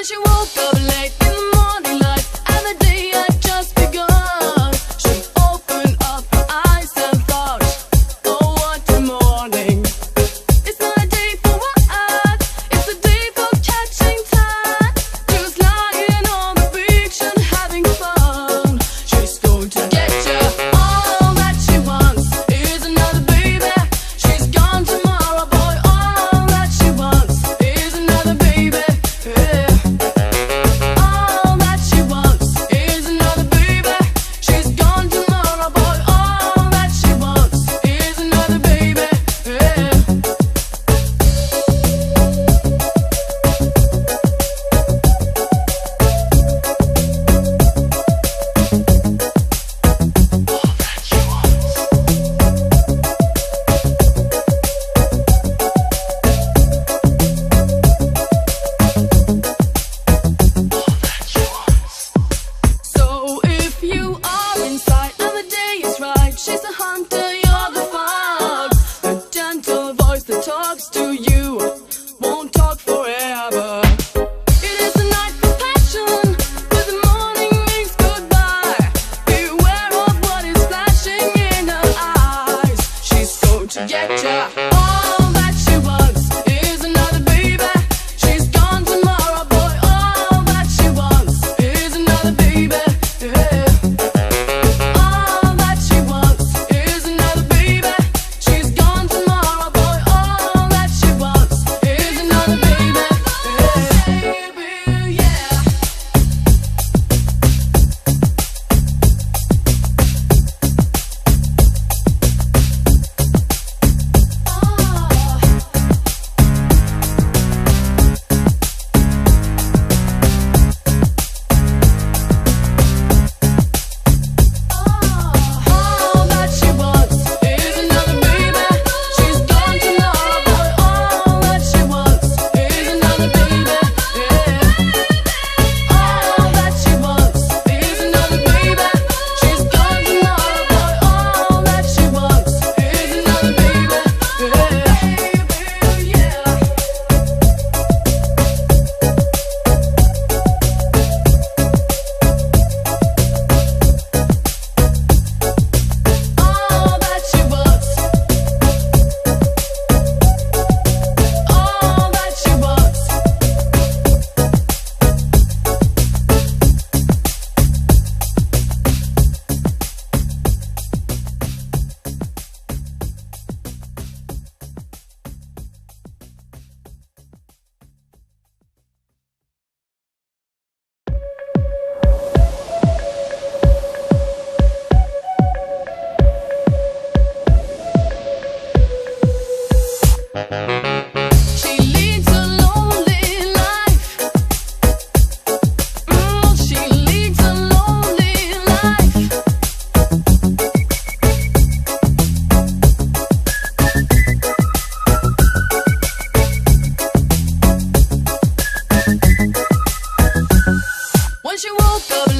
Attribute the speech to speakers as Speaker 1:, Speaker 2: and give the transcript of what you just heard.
Speaker 1: When she woke up late in the morning light, and the day had just begun, she opened up her eyes and thought, oh, what a morning. It's not a day for what, it's a day for catching time. Just lying on the beach and having fun. She's going to get ya. All that she wants is another baby. She's gone tomorrow, boy. All that she wants is another baby. Yeah. All that she wants is another baby. She's gone tomorrow, boy. All that she wants is another baby. Yeah. So if you are inside and the day is right, she's the hunter, you're the fox. The gentle voice that talks to you won't talk forever. It is a night for passion, but the morning means goodbye. Beware of what is flashing in her eyes. She's going to get ya. All that she wants is another baby. She's gone tomorrow, boy. All that she wants is another baby. Yeah. All that she wants is another baby. She's gone tomorrow, boy. All that she wants is another baby. Yeah. Baby, yeah. All that she wants is another baby. She's gone tomorrow, boy. All that she wants is another baby. Yeah. All that she wants is another baby. She's gone tomorrow, boy. All that she wants is another baby. Yeah. All that she wants. All that she wants. She leads a lonely life. She leads a lonely life. When she woke up